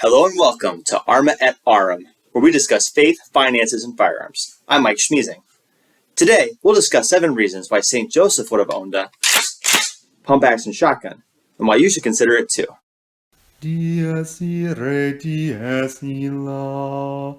Hello and welcome to Arma et Arum, where we discuss faith, finances, and firearms. I'm Mike Schmeezing. Today, we'll discuss 7 reasons why St. Joseph would have owned a pump-action shotgun, and why you should consider it too. Dies irae, dies illa.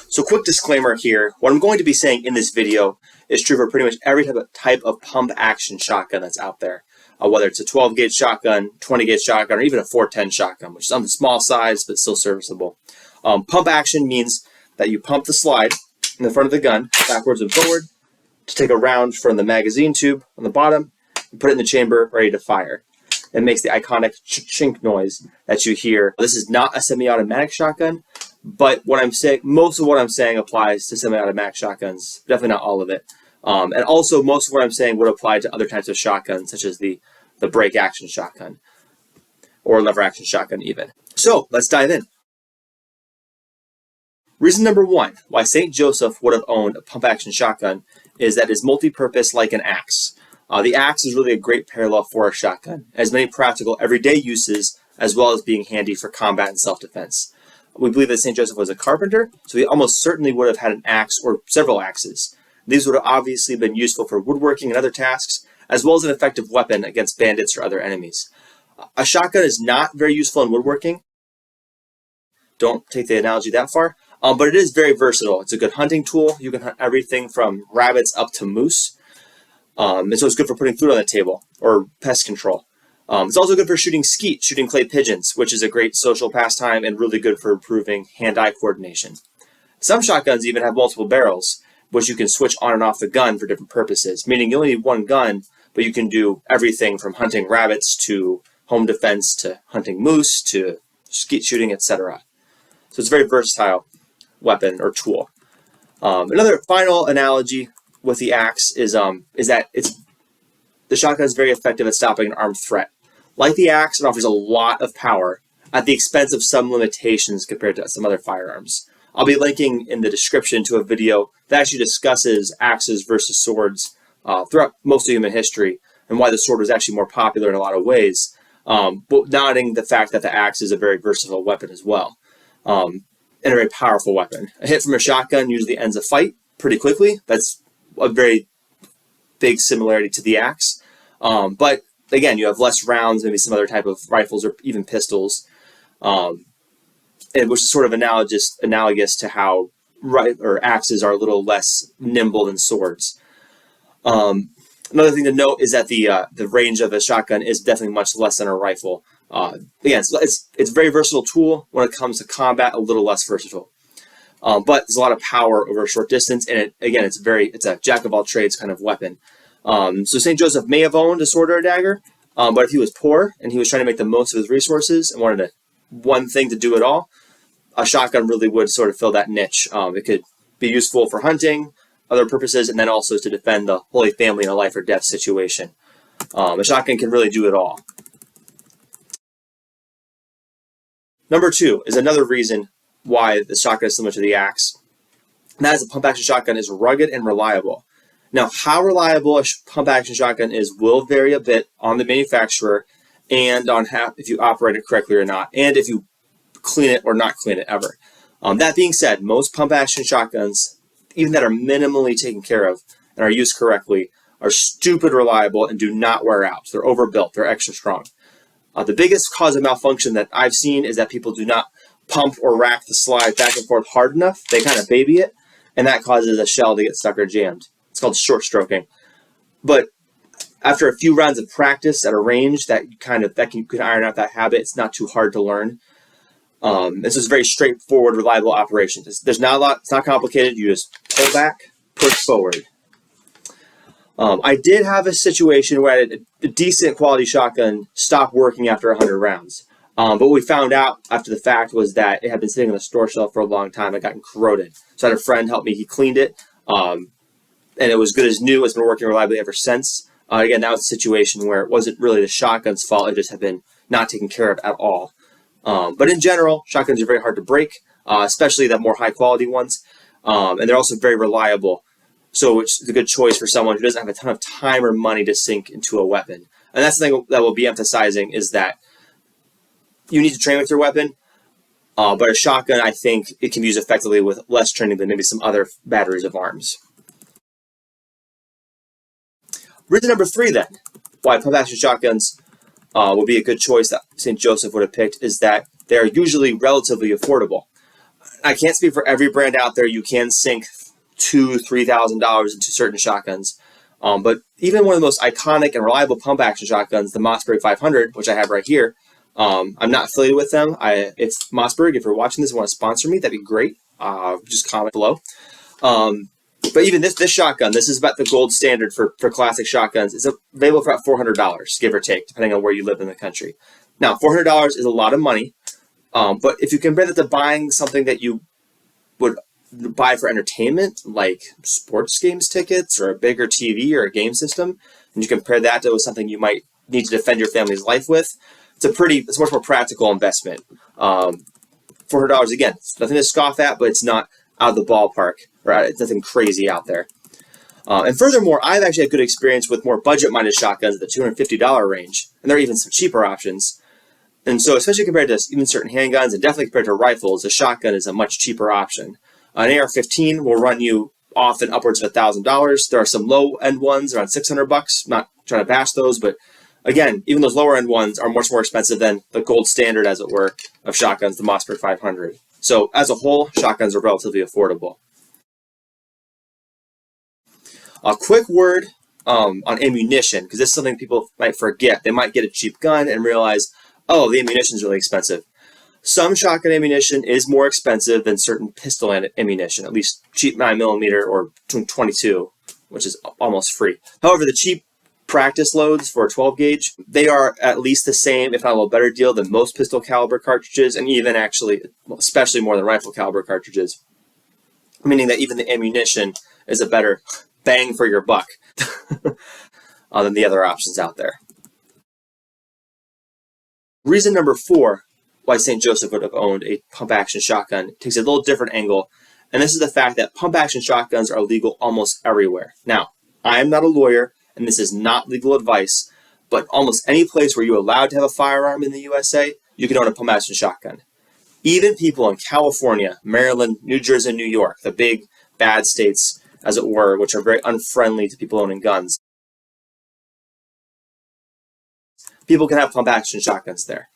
So quick disclaimer here, what I'm going to be saying in this video is true for pretty much every type of pump-action shotgun that's out there. Whether it's a 12-gauge shotgun, 20-gauge shotgun, or even a 410 shotgun, which is on the small size but still serviceable. Pump action means that you pump the slide in the front of the gun, backwards and forward, to take a round from the magazine tube on the bottom, and put it in the chamber, ready to fire. It makes the iconic chink noise that you hear. This is not a semi-automatic shotgun, but what I'm saying, most of what I'm saying applies to semi-automatic shotguns, definitely not all of it. And also, most of what I'm saying would apply to other types of shotguns, such as the break action shotgun or lever action shotgun even. So let's dive in. Reason number 1 why St. Joseph would have owned a pump action shotgun is that it's multi-purpose like an axe. The axe is really a great parallel for a shotgun. It has many practical everyday uses as well as being handy for combat and self-defense. We believe that St. Joseph was a carpenter, so he almost certainly would have had an axe or several axes. These would have obviously been useful for woodworking and other tasks, as well as an effective weapon against bandits or other enemies. A shotgun is not very useful in woodworking. Don't take the analogy that far, but it is very versatile. It's a good hunting tool. You can hunt everything from rabbits up to moose. And so it's good for putting food on the table or pest control. It's also good for shooting skeet, shooting clay pigeons, which is a great social pastime and really good for improving hand-eye coordination. Some shotguns even have multiple barrels, which you can switch on and off the gun for different purposes, meaning you only need one gun, but you can do everything from hunting rabbits to home defense to hunting moose to skeet shooting, etc. So it's a very versatile weapon or tool. Another final analogy with the axe is that the shotgun is very effective at stopping an armed threat. Like the axe, it offers a lot of power at the expense of some limitations compared to some other firearms. I'll be linking in the description to a video that actually discusses axes versus swords throughout most of human history and why the sword was actually more popular in a lot of ways, but noting the fact that the axe is a very versatile weapon as well, and a very powerful weapon. A hit from a shotgun usually ends a fight pretty quickly. That's a very big similarity to the axe, but again, you have less rounds, maybe some other type of rifles or even pistols, which is sort of analogous to how axes are a little less nimble than swords. Another thing to note is that the range of a shotgun is definitely much less than a rifle. Again, it's a very versatile tool. When it comes to combat, a little less versatile. But there's a lot of power over a short distance, and it's a jack of all trades kind of weapon. So St. Joseph may have owned a sword or a dagger, but if he was poor and he was trying to make the most of his resources and wanted one thing to do it all, a shotgun really would sort of fill that niche. It could be useful for hunting, other purposes, and then also to defend the Holy Family in a life or death situation. A shotgun can really do it all. Number 2 is another reason why the shotgun is similar to the axe. And that is a pump-action shotgun is rugged and reliable. Now, how reliable a pump-action shotgun is will vary a bit on the manufacturer and on if you operate it correctly or not, and if you clean it or not clean it ever. That being said, most pump-action shotguns, even that are minimally taken care of and are used correctly, are stupid reliable and do not wear out. They're overbuilt. They're extra strong. The biggest cause of malfunction that I've seen is that people do not pump or rack the slide back and forth hard enough. They kind of baby it, and that causes a shell to get stuck or jammed. It's called short stroking. But after a few rounds of practice at a range, you can iron out that habit. It's not too hard to learn. This is very straightforward, reliable operation. There's not a lot. It's not complicated. You just pull back, push forward. I did have a situation where a decent quality shotgun stopped working after 100 rounds. But what we found out after the fact was that it had been sitting on the store shelf for a long time and gotten corroded. So I had a friend help me. He cleaned it, and it was good as new. It's been working reliably ever since. Again, that was a situation where it wasn't really the shotgun's fault. It just had been not taken care of at all. But in general, shotguns are very hard to break, especially the more high-quality ones. And they're also very reliable. So it's a good choice for someone who doesn't have a ton of time or money to sink into a weapon. And that's the thing that we'll be emphasizing is that you need to train with your weapon. But a shotgun, I think it can be used effectively with less training than maybe some other batteries of arms. Reason number 3, then, why pump-action shotguns would be a good choice that St. Joseph would have picked is that they're usually relatively affordable. I can't speak for every brand out there. You can sink $2,000-$3,000 into certain shotguns. But even one of the most iconic and reliable pump-action shotguns, the Mossberg 500, which I have right here, I'm not affiliated with them. If Mossberg, if you're watching this and want to sponsor me, that'd be great. Just comment below. But even this shotgun, this is about the gold standard for classic shotguns. It's available for about $400, give or take, depending on where you live in the country. Now, $400 is a lot of money, but if you compare that to buying something that you would buy for entertainment, like sports games tickets or a bigger TV or a game system, and you compare that to something you might need to defend your family's life with, it's a much more practical investment. $400, again, it's nothing to scoff at, but it's not out of the ballpark, right? It's nothing crazy out there. And furthermore, I've actually had good experience with more budget-minded shotguns at the $250 range, and there are even some cheaper options. And so, especially compared to even certain handguns, and definitely compared to rifles, a shotgun is a much cheaper option. An AR-15 will run you often upwards of $1,000. There are some low-end ones around $600. Not trying to bash those, but again, even those lower-end ones are much more expensive than the gold standard, as it were, of shotguns, the Mossberg 500. So, as a whole, shotguns are relatively affordable. A quick word on ammunition, because this is something people might forget. They might get a cheap gun and realize, oh, the ammunition is really expensive. Some shotgun ammunition is more expensive than certain pistol ammunition, at least cheap 9mm or 22, which is almost free. However, the cheap practice loads for a 12 gauge, they are at least the same, if not a little better deal than most pistol caliber cartridges, and even actually, especially more than rifle caliber cartridges. Meaning that even the ammunition is a better bang for your buck than the other options out there. Reason number 4 why St. Joseph would have owned a pump-action shotgun takes a little different angle, and this is the fact that pump-action shotguns are legal almost everywhere. Now, I am not a lawyer, and this is not legal advice, but almost any place where you're allowed to have a firearm in the USA, you can own a pump-action shotgun. Even people in California, Maryland, New Jersey, and New York, the big bad states, as it were, which are very unfriendly to people owning guns, people can have pump-action shotguns there.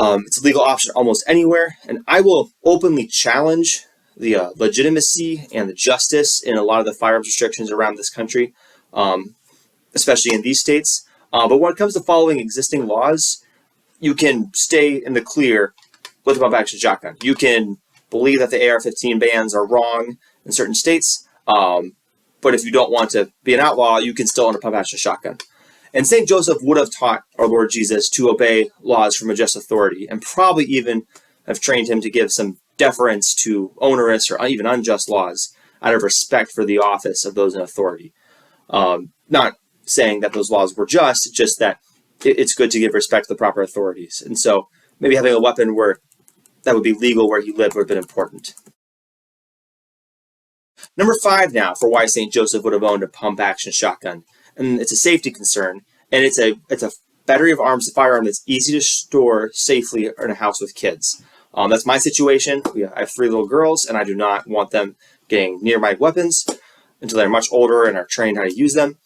It's a legal option almost anywhere, and I will openly challenge the legitimacy and the justice in a lot of the firearms restrictions around this country, especially in these states. But when it comes to following existing laws, you can stay in the clear with a pump-action shotgun. You can believe that the AR-15 bans are wrong in certain states, but if you don't want to be an outlaw, you can still own a pump-action shotgun. And St. Joseph would have taught our Lord Jesus to obey laws from a just authority, and probably even have trained him to give some deference to onerous or even unjust laws out of respect for the office of those in authority. Not saying that those laws were just that it's good to give respect to the proper authorities. And so maybe having a weapon where that would be legal where he lived would have been important. Number 5 now for why St. Joseph would have owned a pump-action shotgun. And it's a safety concern, and it's a battery of arms, a firearm that's easy to store safely in a house with kids. That's my situation. I have 3 little girls, and I do not want them getting near my weapons until they're much older and are trained how to use them.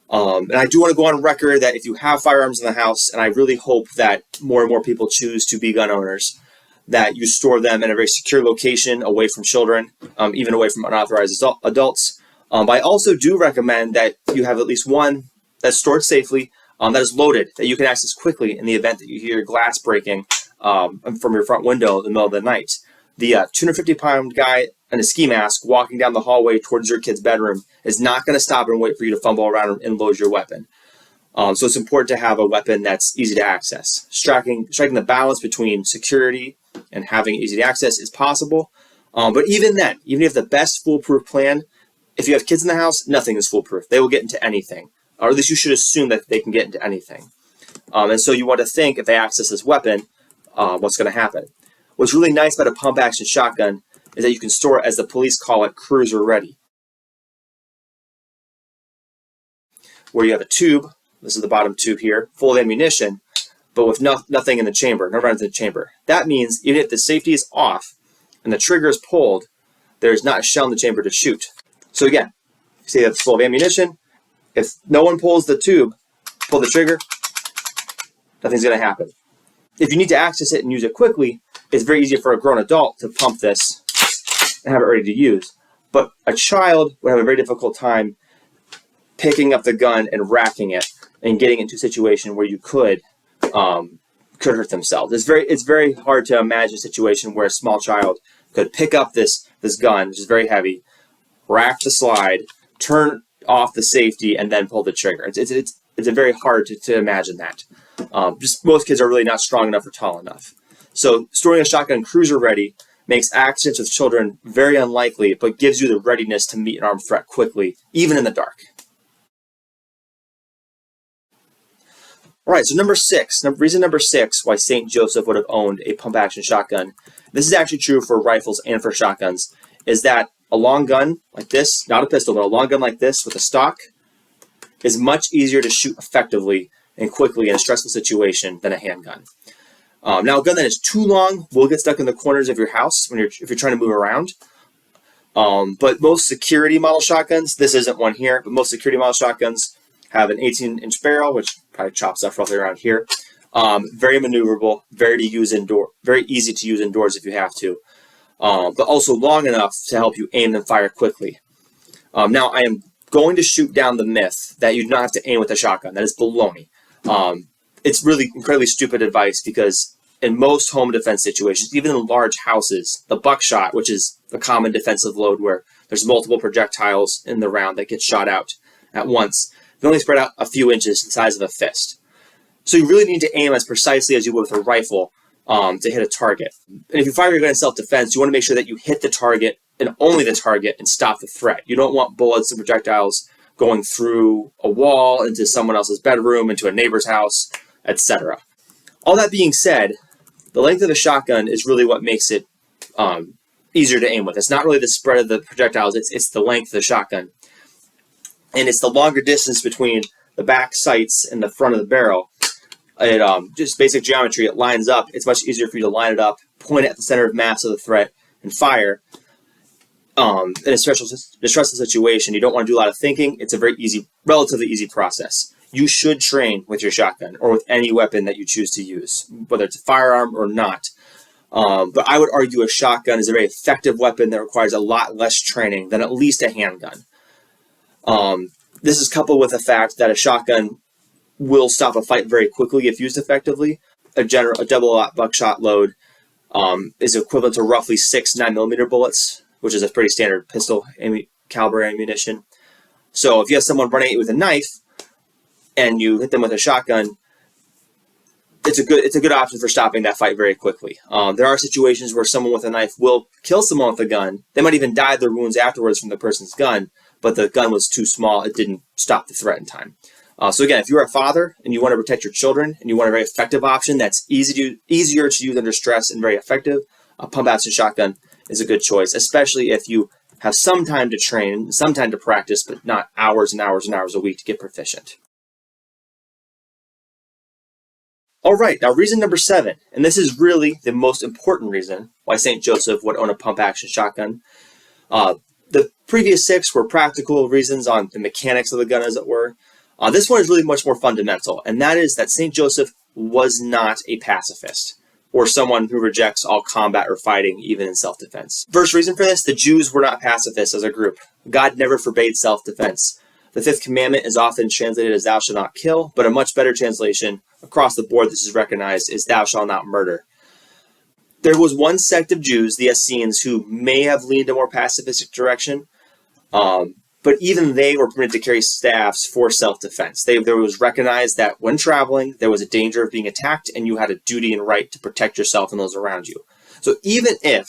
And I do want to go on record that if you have firearms in the house, and I really hope that more and more people choose to be gun owners, that you store them in a very secure location away from children, even away from unauthorized adults. But I also do recommend that you have at least one that's stored safely, that is loaded, that you can access quickly in the event that you hear glass breaking from your front window in the middle of the night. The 250-pound guy in a ski mask walking down the hallway towards your kid's bedroom is not going to stop and wait for you to fumble around and load your weapon. So it's important to have a weapon that's easy to access. Striking the balance between security and having easy to access is possible. But even then, even if you have the best foolproof plan, if you have kids in the house, nothing is foolproof. They will get into anything. Or at least you should assume that they can get into anything. And so you want to think if they access this weapon, what's going to happen. What's really nice about a pump-action shotgun is that you can store it, as the police call it, cruiser ready. Where you have a tube, this is the bottom tube here, full of ammunition, but with nothing in the chamber, no rounds in the chamber. That means even if the safety is off and the trigger is pulled, there's not a shell in the chamber to shoot. So again, say that's full of ammunition. If no one pulls the tube, pull the trigger, nothing's going to happen. If you need to access it and use it quickly, it's very easy for a grown adult to pump this and have it ready to use. But a child would have a very difficult time picking up the gun and racking it and getting into a situation where you could hurt themselves. It's very hard to imagine a situation where a small child could pick up this gun, which is very heavy, rack the slide, turn off the safety, and then pull the trigger. It's very hard to imagine that. Just most kids are really not strong enough or tall enough. So storing a shotgun cruiser ready makes accidents with children very unlikely, but gives you the readiness to meet an armed threat quickly, even in the dark. All right, so reason number six why St. Joseph would have owned a pump-action shotgun, this is actually true for rifles and for shotguns, is that a long gun like this, not a pistol, but a long gun like this with a stock, is much easier to shoot effectively and quickly in a stressful situation than a handgun. Now, a gun that is too long will get stuck in the corners of your house if you're trying to move around. But most security model shotguns, this isn't one here, but most security model shotguns have an 18-inch barrel, which probably chops off roughly around here. Very maneuverable, very easy to use indoors if you have to, but also long enough to help you aim and fire quickly. Now, I am going to shoot down the myth that you do not have to aim with a shotgun. That is baloney. It's really incredibly stupid advice because in most home defense situations, even in large houses, the buckshot, which is the common defensive load where there's multiple projectiles in the round that get shot out at once, they only spread out a few inches the size of a fist. So you really need to aim as precisely as you would with a rifle to hit a target. And if you fire your gun in self-defense, you want to make sure that you hit the target and only the target and stop the threat. You don't want bullets and projectiles going through a wall, into someone else's bedroom, into a neighbor's house, etc. All that being said, the length of the shotgun is really what makes it easier to aim with. It's not really the spread of the projectiles, it's the length of the shotgun. And it's the longer distance between the back sights and the front of the barrel. Just basic geometry, it lines up. It's much easier for you to line it up, point it at the center of mass of the threat, and fire. In a stressful situation, you don't want to do a lot of thinking. It's a very relatively easy process. You should train with your shotgun or with any weapon that you choose to use, whether it's a firearm or not. But I would argue a shotgun is a very effective weapon that requires a lot less training than at least a handgun. This is coupled with the fact that a shotgun will stop a fight very quickly if used effectively. A double buckshot load is equivalent to roughly 6 9mm bullets, which is a pretty standard pistol caliber ammunition. So if you have someone running at you with a knife and you hit them with a shotgun, it's a good option for stopping that fight very quickly. There are situations where someone with a knife will kill someone with a gun. They might even die of their wounds afterwards from the person's gun, but the gun was too small. It didn't stop the threat in time. So again, if you're a father and you want to protect your children and you want a very effective option that's easier to use under stress and very effective, a pump-action shotgun is a good choice, especially if you have some time to train, some time to practice, but not hours and hours and hours a week to get proficient. All right, now reason number 7, and this is really the most important reason why St. Joseph would own a pump-action shotgun. The previous 6 were practical reasons on the mechanics of the gun, as it were. This one is really much more fundamental, and that is that St. Joseph was not a pacifist, or someone who rejects all combat or fighting, even in self-defense. First reason for this, the Jews were not pacifists as a group. God never forbade self-defense. The 5th commandment is often translated as thou shalt not kill, but a much better translation across the board this is recognized is thou shalt not murder. There was one sect of Jews, the Essenes, who may have leaned a more pacifistic direction, but even they were permitted to carry staffs for self-defense. There was recognized that when traveling, there was a danger of being attacked, and you had a duty and right to protect yourself and those around you. So even if,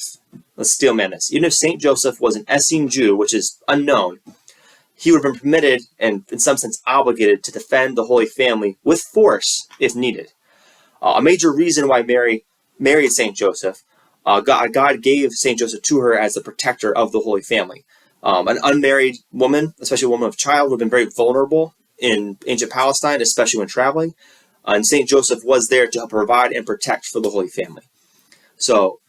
let's steel man this, even if St. Joseph was an Essene Jew, which is unknown, he would have been permitted and in some sense obligated to defend the Holy Family with force if needed. A major reason why Mary married St. Joseph, God gave St. Joseph to her as the protector of the Holy Family. An unmarried woman, especially a woman of child, would have been very vulnerable in ancient Palestine, especially when traveling. And St. Joseph was there to help provide and protect for the Holy Family. So,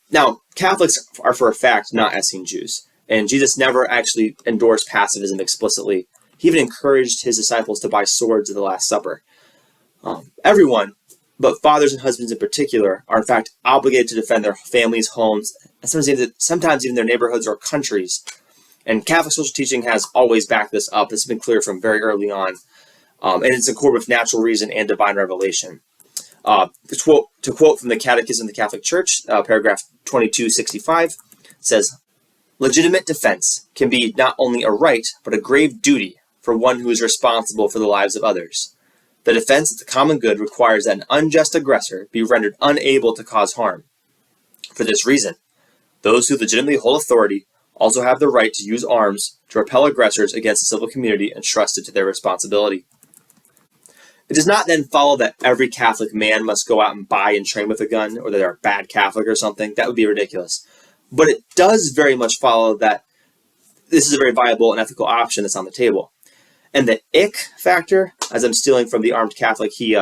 now, Catholics are for a fact not Essene Jews, and Jesus never actually endorsed pacifism explicitly. He even encouraged his disciples to buy swords at the Last Supper. Everyone, but fathers and husbands in particular, are in fact obligated to defend their families, homes, and sometimes even their neighborhoods or countries. And Catholic social teaching has always backed this up. It's been clear from very early on, and it's in accord with natural reason and divine revelation. To quote from the Catechism of the Catholic Church, paragraph 2265, says, "Legitimate defense can be not only a right, but a grave duty for one who is responsible for the lives of others. The defense of the common good requires that an unjust aggressor be rendered unable to cause harm. For this reason, those who legitimately hold authority also have the right to use arms to repel aggressors against the civil community entrusted to their responsibility." It does not then follow that every Catholic man must go out and buy and train with a gun, or that they're a bad Catholic or something. That would be ridiculous. But it does very much follow that this is a very viable and ethical option that's on the table. And the ick factor, as I'm stealing from the Armed Catholic, he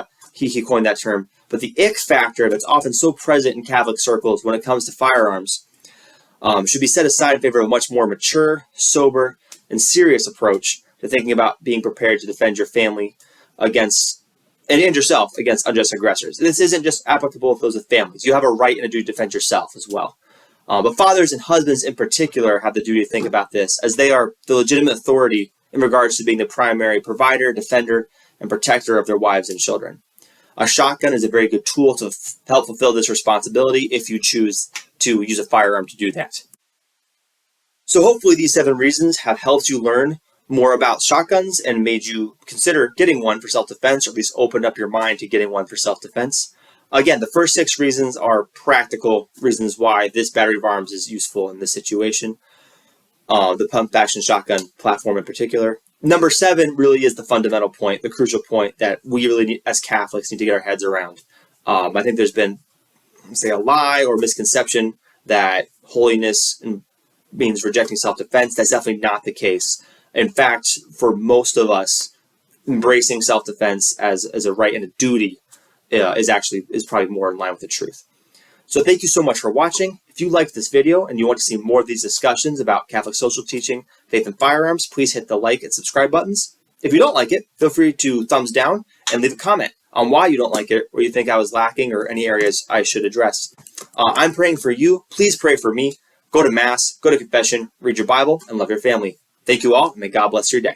coined that term, but the ick factor that's often so present in Catholic circles when it comes to firearms should be set aside in favor of a much more mature, sober, and serious approach to thinking about being prepared to defend your family against, and yourself against unjust aggressors. This isn't just applicable to those with families. You have a right and a duty to defend yourself as well. But fathers and husbands in particular have the duty to think about this, as they are the legitimate authority in regards to being the primary provider, defender, and protector of their wives and children. A shotgun is a very good tool to help fulfill this responsibility if you choose to use a firearm to do that. So hopefully these 7 reasons have helped you learn more about shotguns and made you consider getting one for self-defense, or at least opened up your mind to getting one for self-defense. Again, the first 6 reasons are practical reasons why this battery of arms is useful in this situation. The pump-action shotgun platform in particular. Number 7 really is the fundamental point, the crucial point that we really need, as Catholics, need to get our heads around. I think there's been, say, a lie or misconception that holiness means rejecting self-defense. That's definitely not the case. In fact, for most of us, embracing self-defense as a right and a duty is probably more in line with the truth. So thank you so much for watching. If you liked this video and you want to see more of these discussions about Catholic social teaching, faith, and firearms, please hit the like and subscribe buttons. If you don't like it, feel free to thumbs down and leave a comment on why you don't like it, or you think I was lacking, or any areas I should address. I'm praying for you. Please pray for me. Go to Mass, go to confession, read your Bible, and love your family. Thank you all, and may God bless your day.